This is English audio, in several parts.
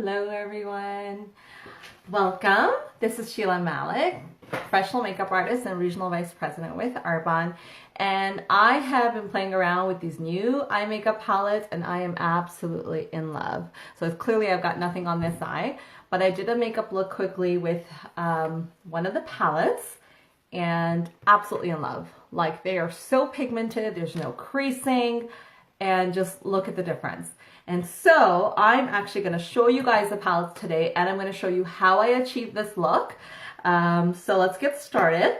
Hello everyone. Welcome. This is Sheela Malik, professional makeup artist and regional vice president with Arbonne. And I have been playing around with these new eye makeup palettes and I am absolutely in love. So it's clearly I've got nothing on this eye, but I did a makeup look quickly with one of the palettes and absolutely in love. Like, they are so pigmented, there's no creasing, and just look at the difference. And so I'm actually going to show you guys the palettes today, and I'm going to show you how I achieved this look. So let's get started.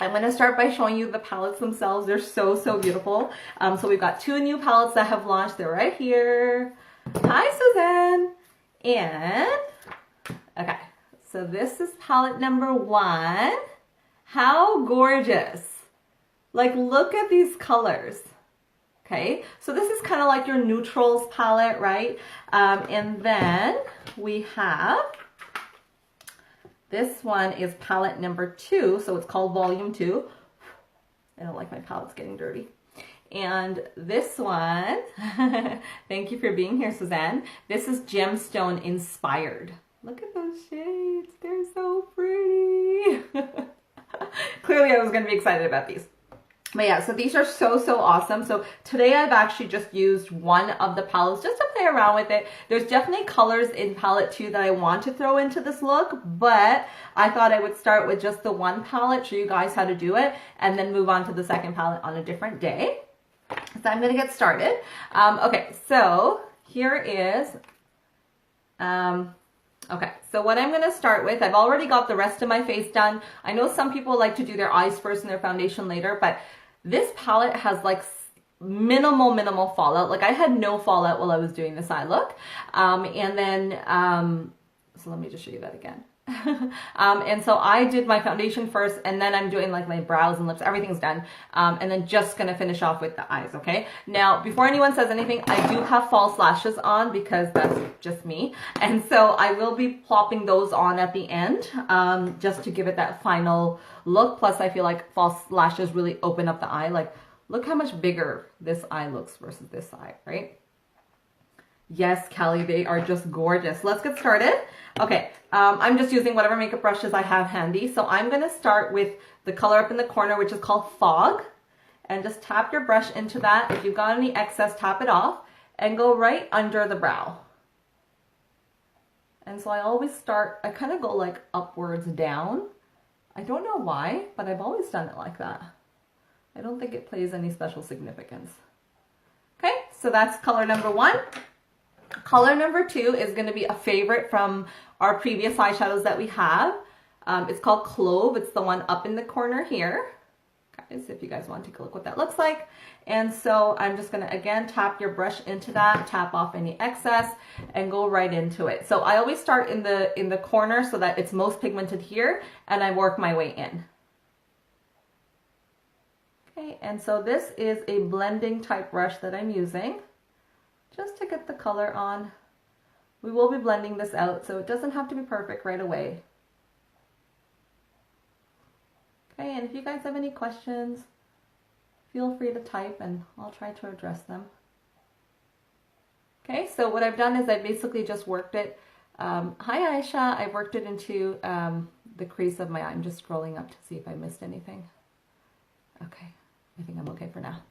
I'm going to start by showing you the palettes themselves. They're so beautiful. So we've got two new palettes that have launched. They're right here. Hi, Suzanne. And, okay, so this is palette number 1. How gorgeous. Like, look at these colors. Okay, so this is kind of like your neutrals palette, right? And then we have, this one is palette number 2, so it's called volume 2. I don't like my palettes getting dirty. And this one, thank you for being here, Suzanne. This is gemstone inspired. Look at those shades, they're so pretty. Clearly I was gonna be excited about these. But yeah, so these are so awesome. So today I've actually just used one of the palettes just to play around with it. There's definitely colors in palette 2 that I want to throw into this look, but I thought I would start with just the one palette, show you guys how to do it, and then move on to the second palette on a different day. So I'm gonna get started. Okay, so here is, okay, so what I'm going to start with, I've already got the rest of my face done. I know some people like to do their eyes first and their foundation later, but this palette has like minimal fallout. Like, I had no fallout while I was doing this eye look. And then, so let me just show you that again. And so I did my foundation first, and then I'm doing like my brows and lips, everything's done. And then just gonna finish off with the eyes, okay? Now, before anyone says anything, I do have false lashes on because that's just me. And so I will be plopping those on at the end, just to give it that final look. Plus, I feel like false lashes really open up the eye. Like, look how much bigger this eye looks versus this eye, right? Yes, Kelly, they are just gorgeous. Let's get started. Okay, I'm just using whatever makeup brushes I have handy. So I'm going to start with the color up in the corner, which is called Fog. And just tap your brush into that. If you've got any excess, tap it off and go right under the brow. And so I always start, I kind of go like upwards down. I don't know why, but I've always done it like that. I don't think it plays any special significance. Okay, so that's color number 1. Color number 2 is going to be a favorite from our previous eyeshadows that we have. It's called Clove. It's the one up in the corner here. Guys, if you guys want to take a look what that looks like. And so I'm just going to, again, tap your brush into that, tap off any excess, and go right into it. So I always start in the corner so that it's most pigmented here, and I work my way in. Okay, and so this is a blending type brush that I'm using, just to get the color on. We will be blending this out, so it doesn't have to be perfect right away. Okay, and if you guys have any questions, feel free to type and I'll try to address them. Okay, so what I've done is I basically just worked it. Hi Aisha, I've worked it into the crease of my eye. I'm just scrolling up to see if I missed anything. Okay, I think I'm okay for now.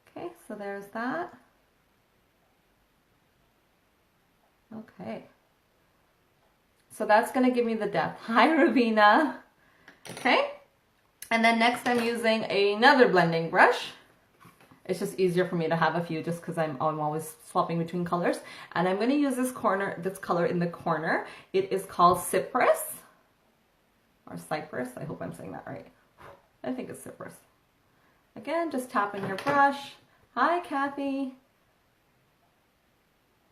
Okay, so there's that. Okay, so that's going to give me the depth. Hi, Ravina. Okay, and then next I'm using another blending brush. It's just easier for me to have a few just because I'm always swapping between colors. And I'm going to use this color in the corner. It is called Cypress or Cypress. I hope I'm saying that right. I think it's Cypress. Again, just tapping your brush. Hi, Kathy.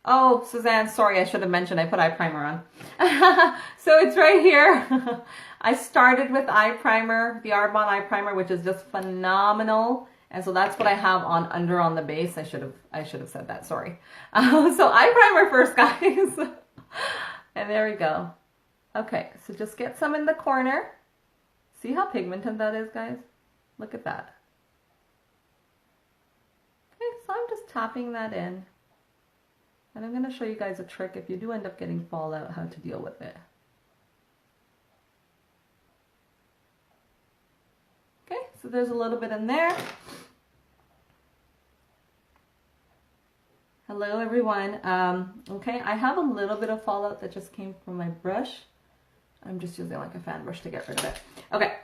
Oh, Suzanne, sorry, I should have mentioned I put eye primer on. So it's right here. I started with eye primer, the Arbonne eye primer, which is just phenomenal. And so that's what I have on the base. I should have said that, sorry. So eye primer first, guys. And there we go. Okay, so just get some in the corner. See how pigmented that is, guys? Look at that. Okay, so I'm just tapping that in. And I'm going to show you guys a trick if you do end up getting fallout, how to deal with it. Okay, so there's a little bit in there. Hello everyone. Okay, I have a little bit of fallout that just came from my brush. I'm just using like a fan brush to get rid of it. Okay.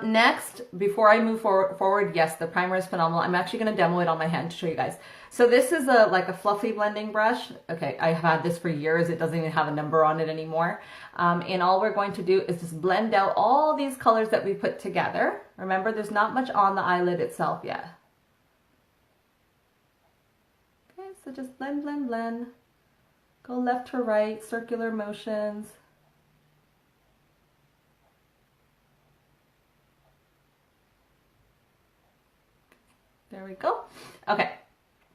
Next, before I move forward, yes, the primer is phenomenal. I'm actually going to demo it on my hand to show you guys. So this is like a fluffy blending brush. Okay, I've had this for years. It doesn't even have a number on it anymore. And all we're going to do is just blend out all these colors that we put together. Remember, there's not much on the eyelid itself yet. Okay, so just blend, blend, blend. Go left to right, circular motions. There we go. Okay.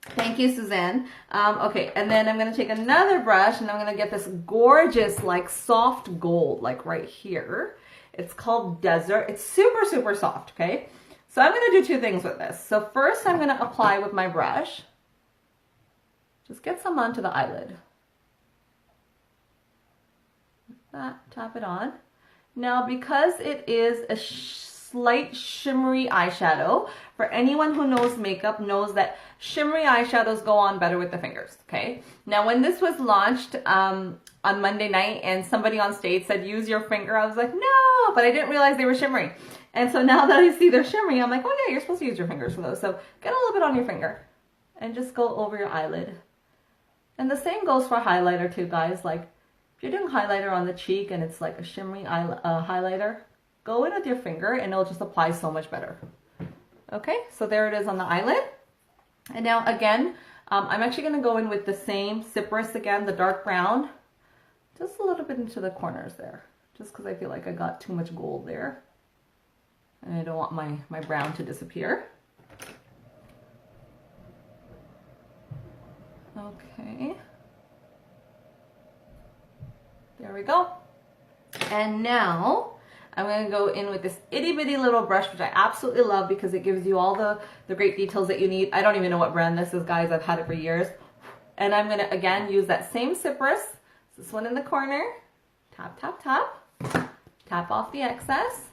Thank you, Suzanne. Okay, and then I'm going to take another brush and I'm going to get this gorgeous, like soft gold, like right here. It's called Desert. It's super, super soft, okay? So I'm going to do two things with this. So first I'm going to apply with my brush. Just get some onto the eyelid. Like that, tap it on. Now, because it is a slight shimmery eyeshadow, for anyone who knows makeup knows that shimmery eyeshadows go on better with the fingers, okay? Now, when this was launched on Monday night and somebody on stage said, use your finger, I was like, no, but I didn't realize they were shimmery. And so now that I see they're shimmery, I'm like, oh yeah, you're supposed to use your fingers for those. So get a little bit on your finger and just go over your eyelid. And the same goes for highlighter too, guys. Like if you're doing highlighter on the cheek and it's like a shimmery highlighter, go in with your finger and it'll just apply so much better. Okay, so there it is on the eyelid. And now again, I'm actually going to go in with the same Cypress again, the dark brown, just a little bit into the corners there, just because I feel like I got too much gold there. And I don't want my brown to disappear. Okay. There we go. And now I'm going to go in with this itty bitty little brush, which I absolutely love because it gives you all the great details that you need. I don't even know what brand this is, guys. I've had it for years. And I'm going to, again, use that same Cypress. This one in the corner. Tap, tap, tap. Tap off the excess.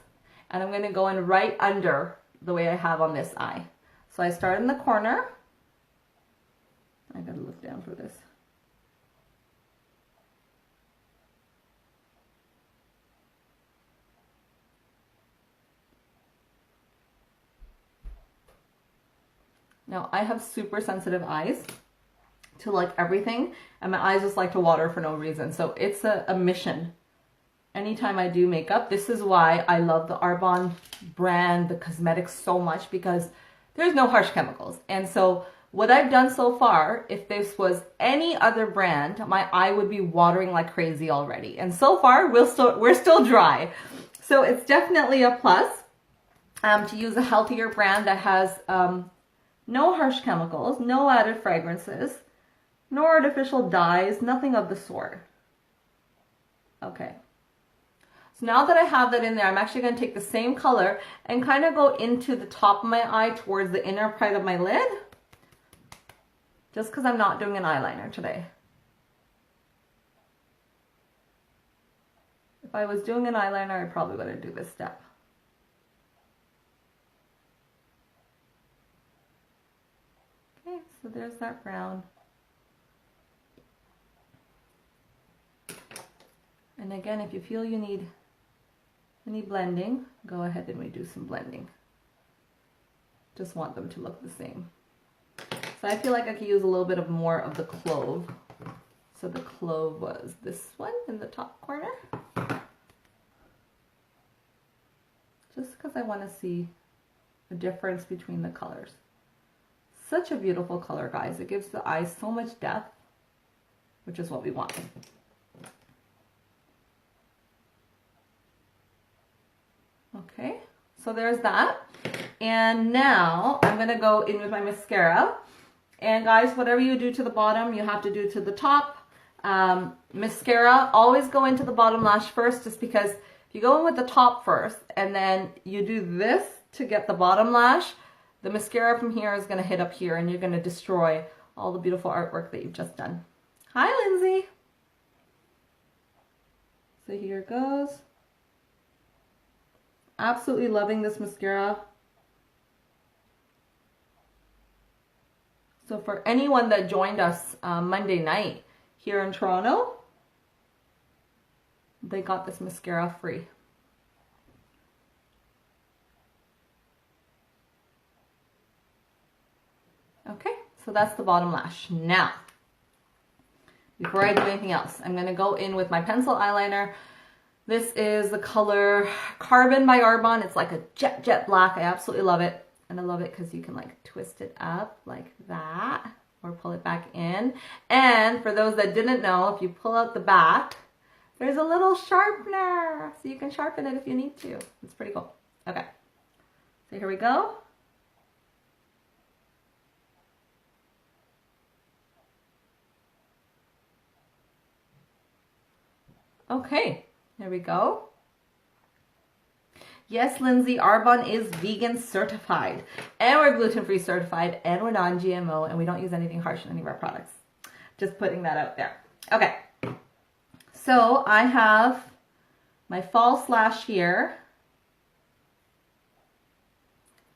And I'm going to go in right under the way I have on this eye. So I start in the corner. I got to look down for this. Now, I have super sensitive eyes to like everything, and my eyes just like to water for no reason. So it's a mission. Anytime I do makeup, this is why I love the Arbonne brand, the cosmetics so much, because there's no harsh chemicals. And so what I've done so far, if this was any other brand, my eye would be watering like crazy already. And so far, we're still dry. So it's definitely a plus to use a healthier brand that has no harsh chemicals, no added fragrances, no artificial dyes, nothing of the sort. Okay. So now that I have that in there, I'm actually going to take the same color and kind of go into the top of my eye towards the inner part of my lid. Just because I'm not doing an eyeliner today. If I was doing an eyeliner, I probably wouldn't do this step. Okay, so there's that brown. And again, if you feel you need any blending, go ahead and we do some blending. Just want them to look the same. So I feel like I could use a little bit of more of the Clove. So the Clove was this one in the top corner. Just because I want to see the difference between the colors. Such a beautiful color, guys. It gives the eyes so much depth, which is what we want. Okay, so there's that. And now I'm going to go in with my mascara. And guys, whatever you do to the bottom, you have to do to the top. Mascara, always go into the bottom lash first, just because if you go in with the top first and then you do this to get the bottom lash, the mascara from here is going to hit up here and you're going to destroy all the beautiful artwork that you've just done. Hi, Lindsay. So here it goes. Absolutely loving this mascara. So for anyone that joined us Monday night here in Toronto, they got this mascara free. Okay, so that's the bottom lash. Now, before I do anything else, I'm going to go in with my pencil eyeliner. This is the color Carbon by Arbonne. It's like a jet black. I absolutely love it. And I love it because you can like twist it up like that or pull it back in. And for those that didn't know, if you pull out the back, there's a little sharpener. So you can sharpen it if you need to. It's pretty cool. Okay, so here we go. Okay, there we go. Yes, Lindsay, Arbonne is vegan certified, and we're gluten-free certified, and we're non-GMO, and we don't use anything harsh in any of our products. Just putting that out there. Okay, so I have my false lash here,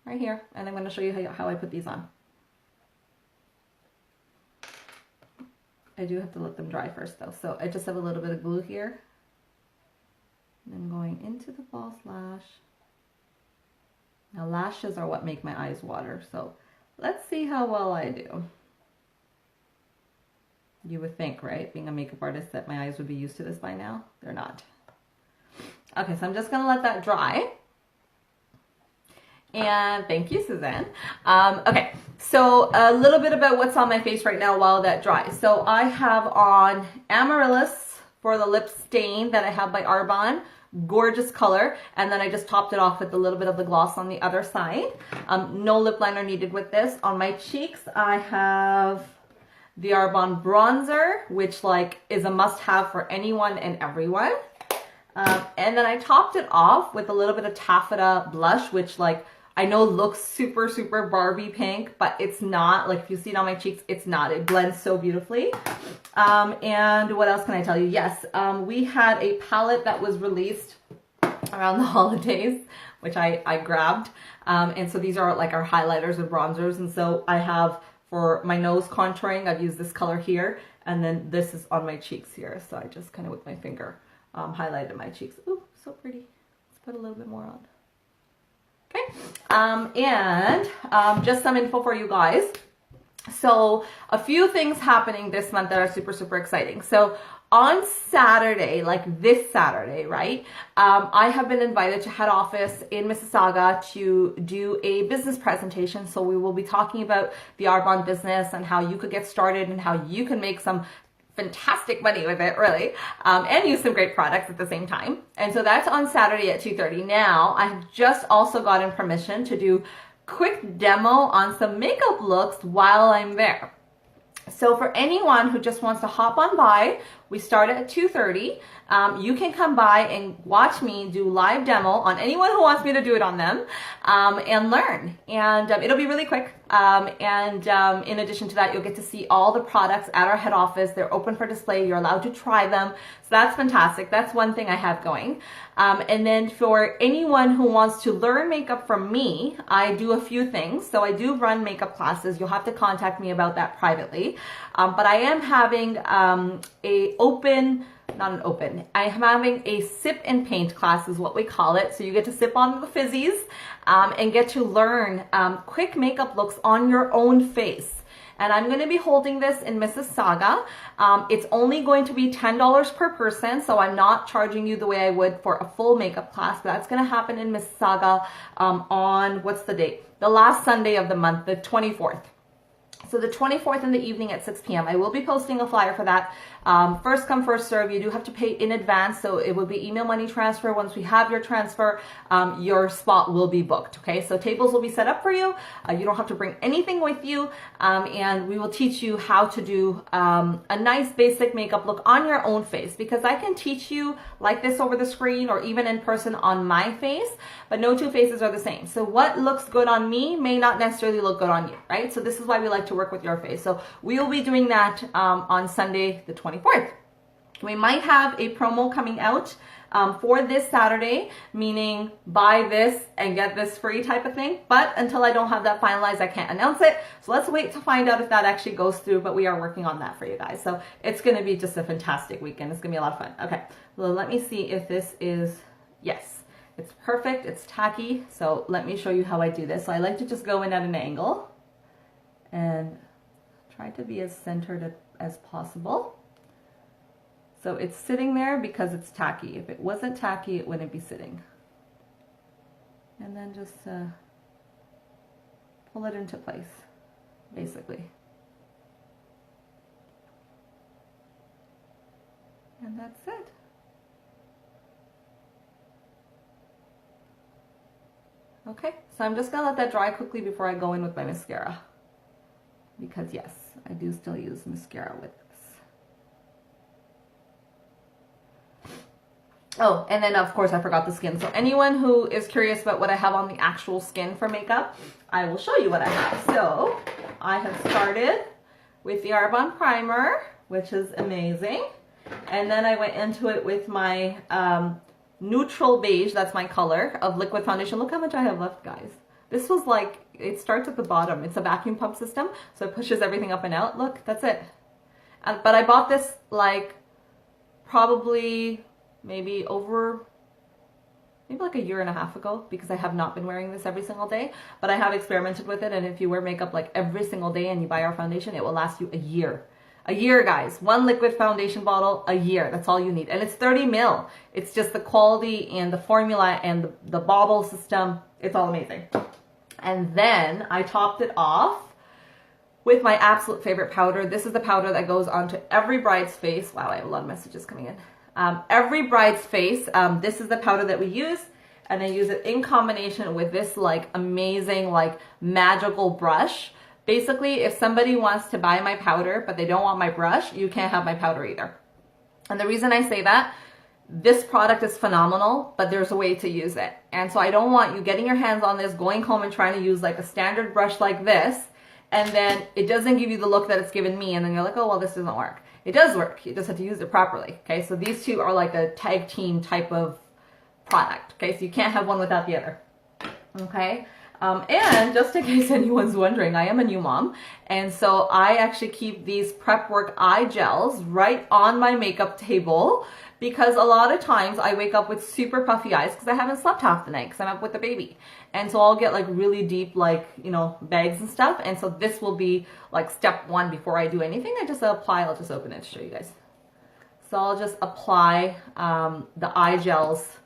right here, and I'm going to show you how I put these on. I do have to let them dry first though, so I just have a little bit of glue here. And then going into the false lash. Now lashes are what make my eyes water, so let's see how well I do. You would think, right, being a makeup artist, that my eyes would be used to this by now. They're not. Okay, so I'm just going to let that dry. And thank you, Suzanne. Okay, so a little bit about what's on my face right now while that dries. So I have on Amaryllis for the lip stain that I have by Arbonne. Gorgeous color. And then I just topped it off with a little bit of the gloss on the other side. No lip liner needed with this. On my cheeks, I have the Arbonne bronzer, which like is a must-have for anyone and everyone. And then I topped it off with a little bit of taffeta blush, which like I know looks super, super Barbie pink, but it's not. Like if you see it on my cheeks, it's not. It blends so beautifully. And what else can I tell you? Yes, we had a palette that was released around the holidays, which I grabbed. And so these are like our highlighters and bronzers. And so I have for my nose contouring, I've used this color here. And then this is on my cheeks here. So I just kind of with my finger highlighted my cheeks. Ooh, so pretty. Let's put a little bit more on. Okay, and just some info for you guys. So a few things happening this month that are super, super exciting. So on Saturday, like this Saturday, right, I have been invited to head office in Mississauga to do a business presentation. So we will be talking about the Arbonne business and how you could get started and how you can make some fantastic money with it, really, and use some great products at the same time. And so that's on Saturday at 2:30. Now, I've just also gotten permission to do quick demo on some makeup looks while I'm there. So for anyone who just wants to hop on by, we start at 2:30. You can come by and watch me do live demo on anyone who wants me to do it on them, and learn. And it'll be really quick. In addition to that, you'll get to see all the products at our head office. They're open for display. You're allowed to try them. So that's fantastic. That's one thing I have going. And then for anyone who wants to learn makeup from me, I do a few things. So I do run makeup classes. You'll have to contact me about that privately. But I am having I am having a sip and paint class is what we call it. So you get to sip on the fizzies and get to learn quick makeup looks on your own face. And I'm going to be holding this in Mississauga. It's only going to be $10 per person, so I'm not charging you the way I would for a full makeup class. But that's going to happen in Mississauga on, what's the date? The last Sunday of the month, the 24th. So the 24th in the evening at 6 p.m. I will be posting a flyer for that. First come, first serve. You do have to pay in advance, so it will be email money transfer. Once we have your transfer, your spot will be booked, okay? So tables will be set up for you. You don't have to bring anything with you, and we will teach you how to do a nice basic makeup look on your own face, because I can teach you like this over the screen or even in person on my face, but no two faces are the same. So what looks good on me may not necessarily look good on you, right? So this is why we like to work with your face. So we will be doing that on Sunday the 24th. We might have a promo coming out for this Saturday, meaning buy this and get this free type of thing. But until I don't have that finalized, I can't announce it. So let's wait to find out if that actually goes through. But we are working on that for you guys. So it's going to be just a fantastic weekend. It's going to be a lot of fun. Okay, well, let me see if this is, yes, it's perfect. It's tacky. So let me show you how I do this. So I like to just go in at an angle and try to be as centered as possible. So it's sitting there because it's tacky. If it wasn't tacky, it wouldn't be sitting. And then just pull it into place, basically. And that's it. Okay, so I'm just gonna let that dry quickly before I go in with my mascara. Because yes, I do still use mascara with this. Oh, and then of course I forgot the skin. So anyone who is curious about what I have on the actual skin for makeup, I will show you what I have. So I have started with the Arbonne primer, which is amazing. And then I went into it with my neutral beige, that's my color, of liquid foundation. Look how much I have left, guys. This was like, it starts at the bottom. It's a vacuum pump system, so it pushes everything up and out. Look, that's it. But I bought this like probably maybe like a year and a half ago, because I have not been wearing this every single day, but I have experimented with it. And if you wear makeup like every single day and you buy our foundation, it will last you a year. A year, guys. One liquid foundation bottle, a year. That's all you need. And it's 30 ml. It's just the quality and the formula and the bobble system. It's all amazing. And then I topped it off with my absolute favorite powder. This is the powder that goes onto every bride's face. Wow, I have a lot of messages coming in. Every bride's face. This is the powder that we use, and I use it in combination with this like amazing, like magical brush. Basically, if somebody wants to buy my powder, but they don't want my brush, you can't have my powder either. And the reason I say that, this product is phenomenal, but there's a way to use it. And so I don't want you getting your hands on this, going home and trying to use like a standard brush like this, and then it doesn't give you the look that it's given me, and then you're like, oh, well, this doesn't work. It does work. You just have to use it properly. Okay, so these two are like a tag team type of product. Okay, so you can't have one without the other. Okay, and just in case anyone's wondering, I am a new mom, and so I actually keep these prep work eye gels right on my makeup table, because a lot of times I wake up with super puffy eyes because I haven't slept half the night because I'm up with the baby. And so I'll get like really deep, like, you know, bags and stuff. And so this will be like step one before I do anything. I just apply, I'll just open it to show you guys. So I'll just apply the eye gels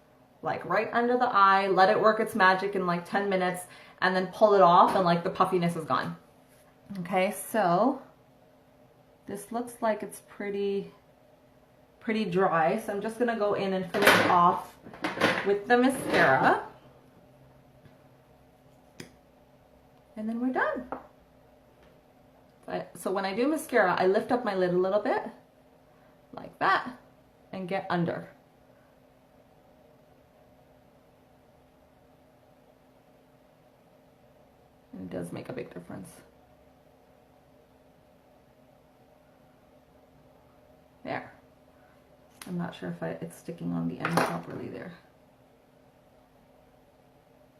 like right under the eye, let it work its magic in like 10 minutes, and then pull it off and like the puffiness is gone. Okay, so this looks like it's pretty dry, so I'm just gonna go in and finish off with the mascara, and then we're done. So when I do mascara, I lift up my lid a little bit like that and get under. And it does make a big difference. There. I'm not sure if it's sticking on the end properly there.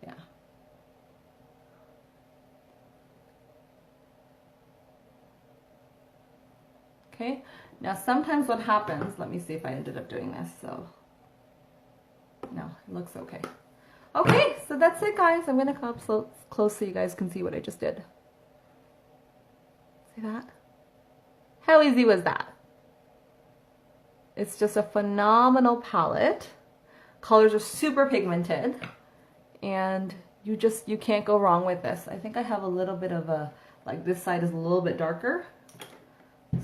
Yeah. Okay, now sometimes what happens, let me see if I ended up doing this, so, no, it looks okay. Okay, so that's it, guys. I'm going to come up so close so you guys can see what I just did. See that? How easy was that? It's just a phenomenal palette. Colors are super pigmented, and you can't go wrong with this. I think I have a little bit of a, like this side is a little bit darker.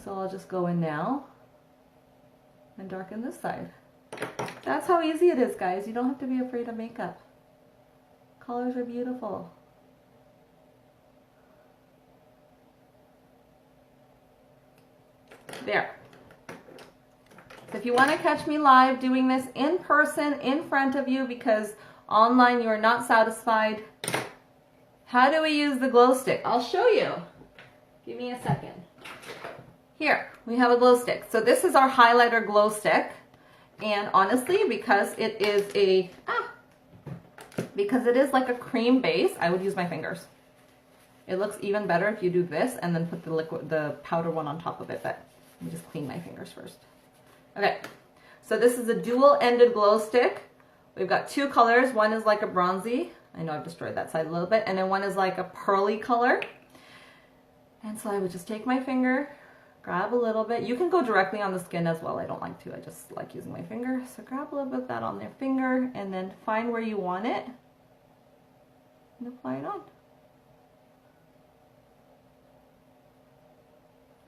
So I'll just go in now and darken this side. That's how easy it is, guys. You don't have to be afraid of makeup. Colors are beautiful. There. So if you want to catch me live doing this in person, in front of you, because online you are not satisfied, how do we use the glow stick? I'll show you. Give me a second. Here, we have a glow stick. So this is our highlighter glow stick. And honestly, because it is like a cream base, I would use my fingers. It looks even better if you do this and then put the powder one on top of it, but let me just clean my fingers first. Okay, so this is a dual-ended glow stick. We've got two colors. One is like a bronzy. I know I've destroyed that side a little bit. And then one is like a pearly color. And so I would just take my finger, grab a little bit. You can go directly on the skin as well. I don't like to. I just like using my finger. So grab a little bit of that on their finger and then find where you want it and apply it on.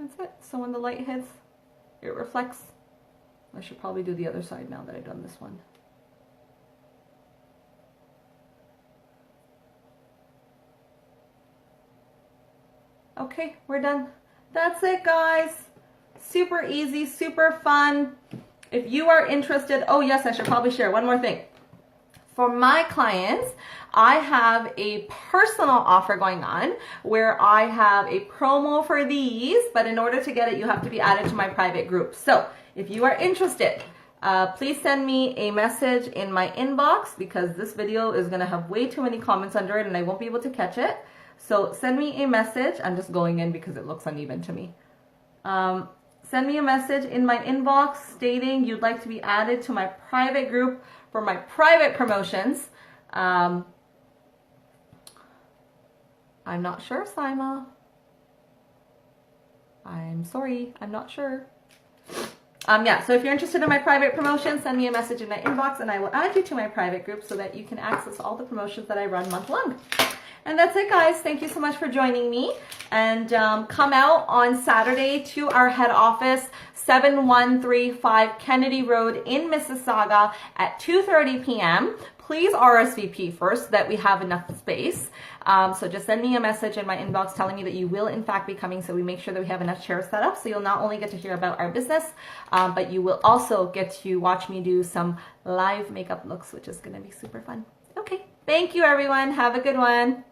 That's it. So when the light hits, it reflects. I should probably do the other side now that I've done this one. Okay, we're done. That's it, guys. Super easy, super fun. If you are interested, oh yes, I should probably share one more thing. For my clients, I have a personal offer going on where I have a promo for these, but in order to get it, you have to be added to my private group. So if you are interested, please send me a message in my inbox because this video is going to have way too many comments under it and I won't be able to catch it. So send me a message. I'm just going in because it looks uneven to me. Send me a message in my inbox stating you'd like to be added to my private group for my private promotions. I'm not sure, Sima. I'm sorry, I'm not sure. Yeah, so if you're interested in my private promotion, send me a message in my inbox and I will add you to my private group so that you can access all the promotions that I run month long. And that's it, guys. Thank you so much for joining me. And come out on Saturday to our head office, 7135 Kennedy Road in Mississauga at 2:30 p.m. Please RSVP first so that we have enough space. So just send me a message in my inbox telling me that you will in fact be coming so we make sure that we have enough chairs set up. So you'll not only get to hear about our business, but you will also get to watch me do some live makeup looks, which is going to be super fun. Okay. Thank you, everyone. Have a good one.